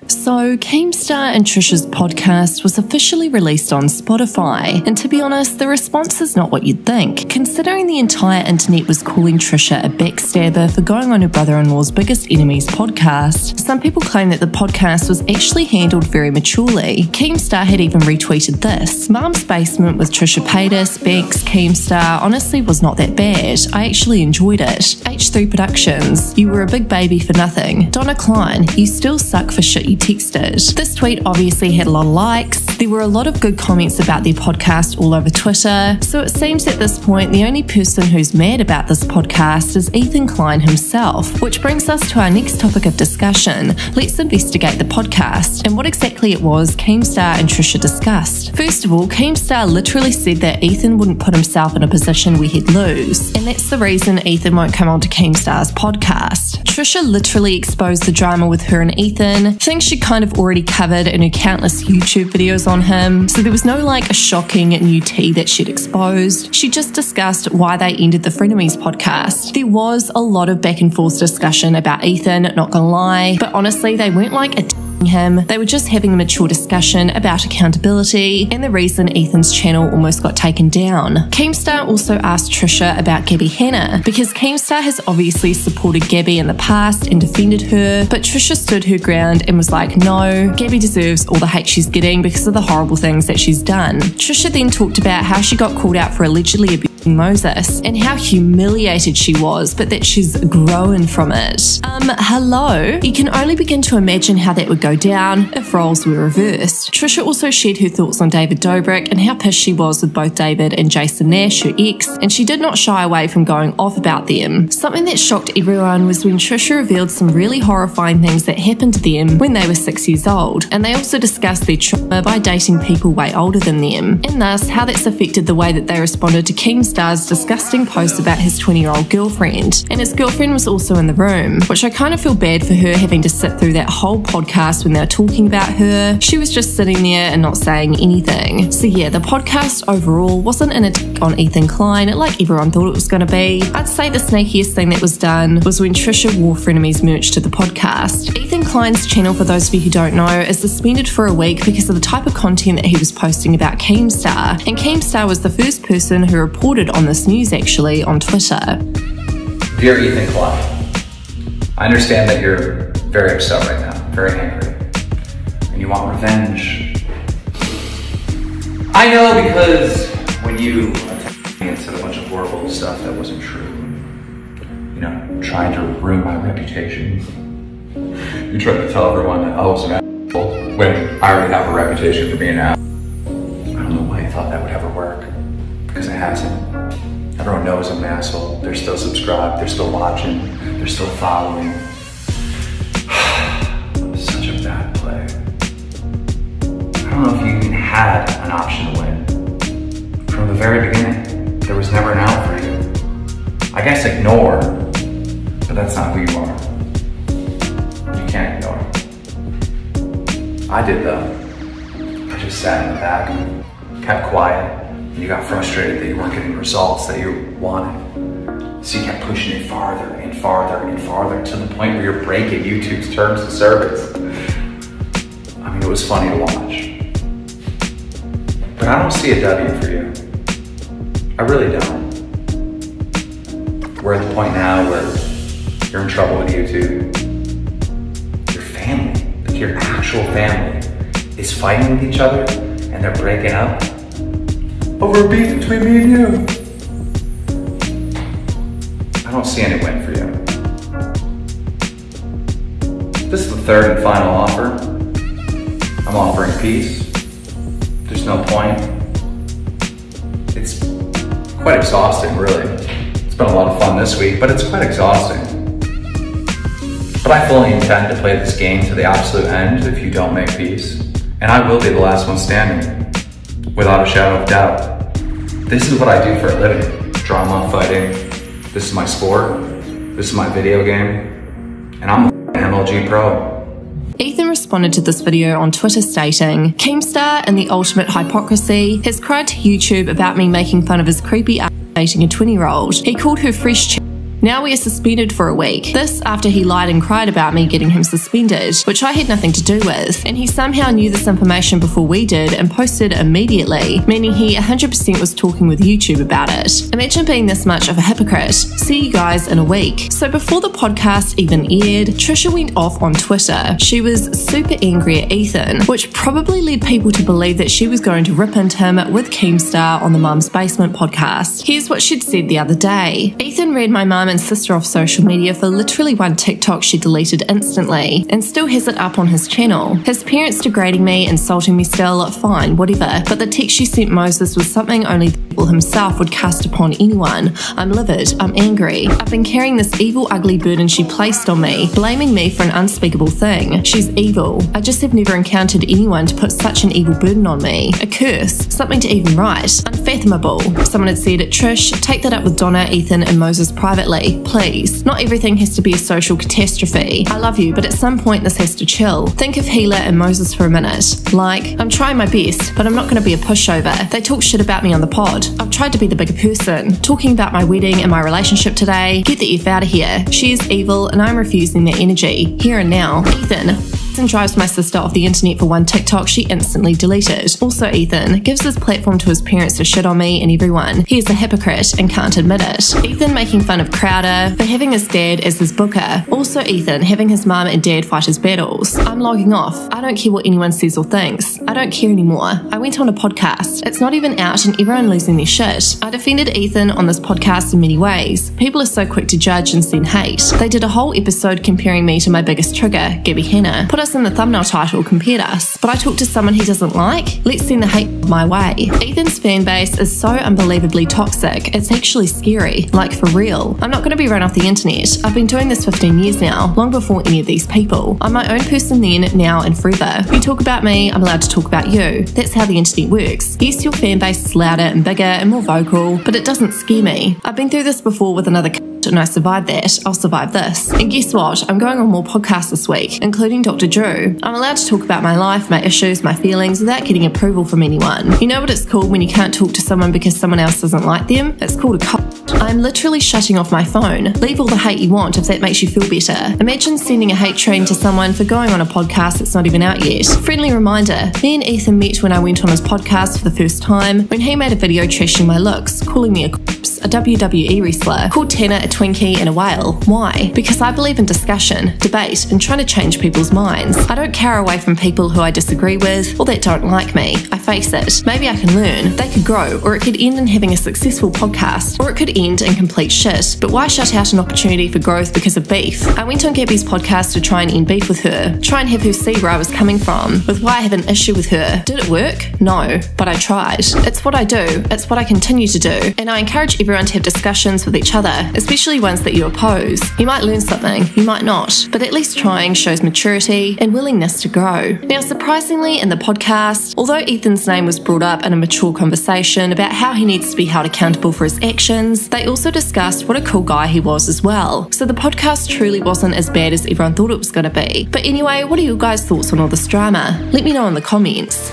So, Keemstar and Trisha's podcast was officially released on Spotify, and to be honest, the response is not what you'd think. Considering the entire internet was calling Trisha a backstabber for going on her brother-in-law's Biggest Enemies podcast, some people claim that the podcast was actually handled very maturely. Keemstar had even retweeted this: "Mum's basement with Trisha Paytas, Bex, Keemstar honestly was not that bad. I actually enjoyed it. H3 Productions, you were a big baby for nothing. Donna Klein, you still suck for shit you texted." This tweet obviously had a lot of likes. There were a lot of good comments about their podcast all over Twitter, so it seems at this point the only person who's mad about this podcast is Ethan Klein himself, which brings us to our next topic of discussion. Let's investigate the podcast and what exactly it was Keemstar and Trisha discussed. First of all, Keemstar literally said that Ethan wouldn't put himself in a position where he'd lose, and that's the reason Ethan won't come on to Keemstar's podcast. Trisha literally exposed the drama with her and Ethan, things she kind of already covered in her countless YouTube videos on him, so there was no like a shocking new tea that she'd exposed. She just discussed why they ended the Frenemies podcast. There was a lot of back and forth discussion about Ethan, not gonna lie, but honestly they weren't like him. They were just having a mature discussion about accountability and the reason Ethan's channel almost got taken down. Keemstar also asked Trisha about Gabby Hanna, because Keemstar has obviously supported Gabby in the past and defended her, but Trisha stood her ground and was like, no, Gabby deserves all the hate she's getting because of the horrible things that she's done. Trisha then talked about how she got called out for allegedly abusing Moses and how humiliated she was, but that she's grown from it. Hello? You can only begin to imagine how that would go down if roles were reversed. Trisha also shared her thoughts on David Dobrik and how pissed she was with both David and Jason Nash, her ex, and she did not shy away from going off about them. Something that shocked everyone was when Trisha revealed some really horrifying things that happened to them when they were 6 years old, and they also discussed their trauma by dating people way older than them, and thus how that's affected the way that they responded to Keemstar's disgusting post about his 20-year-old girlfriend, and his girlfriend was also in the room, which I kind of feel bad for her having to sit through that whole podcast when they were talking about her. She was just sitting there and not saying anything. So yeah, the podcast overall wasn't an attack on Ethan Klein like everyone thought it was going to be. I'd say the snakiest thing that was done was when Trisha wore Frenemies merch to the podcast. Ethan Klein's channel, for those of you who don't know, is suspended for a week because of the type of content that he was posting about Keemstar, and Keemstar was the first person who reported on this news actually on Twitter. Dear Ethan Klein, I understand that you're very upset right now, very angry, and you want revenge. I know, because when you attacked me and said a bunch of horrible stuff that wasn't true, you know, trying to ruin my reputation, you tried to tell everyone that I was an asshole when I already have a reputation for being an asshole. I don't know why you thought that would ever work, because it hasn't. Everyone knows I'm an asshole. They're still subscribed, they're still watching, they're still following. Such a bad play. I don't know if you even had an option to win. From the very beginning, there was never an out for you. I guess ignore, but that's not who you are. You can't ignore. I did though. I just sat in the back and kept quiet. You got frustrated that you weren't getting results that you wanted. So you kept pushing it farther and farther and farther to the point where you're breaking YouTube's terms of service. I mean, it was funny to watch. But I don't see a W for you. I really don't. We're at the point now where you're in trouble with YouTube. Your family, like your actual family, is fighting with each other and they're breaking up over a beef between me and you. I don't see any win for you. This is the third and final offer. I'm offering peace. There's no point. It's quite exhausting, really. It's been a lot of fun this week, but it's quite exhausting. But I fully intend to play this game to the absolute end if you don't make peace. And I will be the last one standing, without a shadow of doubt. This is what I do for a living. Drama, fighting. This is my sport. This is my video game. And I'm an MLG pro. Ethan responded to this video on Twitter stating, "Keemstar, in the ultimate hypocrisy, has cried to YouTube about me making fun of his creepy ass dating a 20-year-old. He called her fresh. Now we are suspended for a week. This after he lied and cried about me getting him suspended, which I had nothing to do with, and he somehow knew this information before we did and posted immediately, meaning he 100% was talking with YouTube about it. Imagine being this much of a hypocrite. See you guys in a week. So before the podcast even aired, Trisha went off on Twitter. She was super angry at Ethan, which probably led people to believe that she was going to rip into him with Keemstar on the Mum's Basement podcast. Here's what she'd said the other day. Ethan ran my mum and sister off social media for literally one TikTok she deleted instantly, and still has it up on his channel. His parents degrading me, insulting me still, fine, whatever, but the text she sent Moses was something only the devil himself would cast upon anyone. I'm livid, I'm angry. I've been carrying this evil, ugly burden she placed on me, blaming me for an unspeakable thing. She's evil. I just have never encountered anyone to put such an evil burden on me. A curse, something to even write. Unfathomable. Someone had said, Trish, take that up with Donna, Ethan, and Moses privately, please. Not everything has to be a social catastrophe. I love you, but at some point this has to chill. Think of Healer and Moses for a minute. Like, I'm trying my best, but I'm not going to be a pushover. They talk shit about me on the pod. I've tried to be the bigger person. Talking about my wedding and my relationship today. Get the F out of here. She is evil and I'm refusing their energy. Here and now. Ethan drives my sister off the internet for one TikTok she instantly deleted. Also, Ethan gives his platform to his parents to shit on me and everyone. He is a hypocrite and can't admit it. Ethan making fun of Crowder for having his dad as his booker. Also, Ethan having his mum and dad fight his battles. I'm logging off. I don't care what anyone says or thinks. I don't care anymore. I went on a podcast. It's not even out and everyone losing their shit. I defended Ethan on this podcast in many ways. People are so quick to judge and send hate. They did a whole episode comparing me to my biggest trigger, Gabby Hanna. Put us in the thumbnail title, compared us. But I talked to someone he doesn't like? Let's send the hate my way. Ethan's fan base is so unbelievably toxic, it's actually scary. Like, for real. I'm not going to be run off the internet. I've been doing this 15 years now, long before any of these people. I'm my own person then, now and forever. You talk about me, I'm allowed to talk about you. That's how the internet works. Yes, your fan base is louder and bigger and more vocal, but it doesn't scare me. I've been through this before with another and I survived that. I'll survive this. And guess what? I'm going on more podcasts this week, including Dr. Drew. I'm allowed to talk about my life, my issues, my feelings without getting approval from anyone. You know what it's called when you can't talk to someone because someone else doesn't like them? It's called a cult. I'm literally shutting off my phone. Leave all the hate you want if that makes you feel better. Imagine sending a hate train to someone for going on a podcast that's not even out yet. Friendly reminder, me and Ethan met when I went on his podcast for the first time, when he made a video trashing my looks, calling me a corpse, a WWE wrestler, called Tanner a Twinkie and a whale. Why? Because I believe in discussion, debate, and trying to change people's minds. I don't cower away from people who I disagree with or that don't like me. I face it. Maybe I can learn. They could grow, or it could end in having a successful podcast, or it could end in complete shit. But why shut out an opportunity for growth because of beef? I went on Gabby's podcast to try and end beef with her, try and have her see where I was coming from, with why I have an issue with her. Did it work? No, but I tried. It's what I do. It's what I continue to do. And I encourage everyone to have discussions with each other, especially ones that you oppose. You might learn something, you might not, but at least trying shows maturity and willingness to grow. Now, surprisingly, in the podcast, although Ethan's name was brought up in a mature conversation about how he needs to be held accountable for his actions, they also discussed what a cool guy he was as well. So the podcast truly wasn't as bad as everyone thought it was going to be. But anyway, what are your guys' thoughts on all this drama? Let me know in the comments.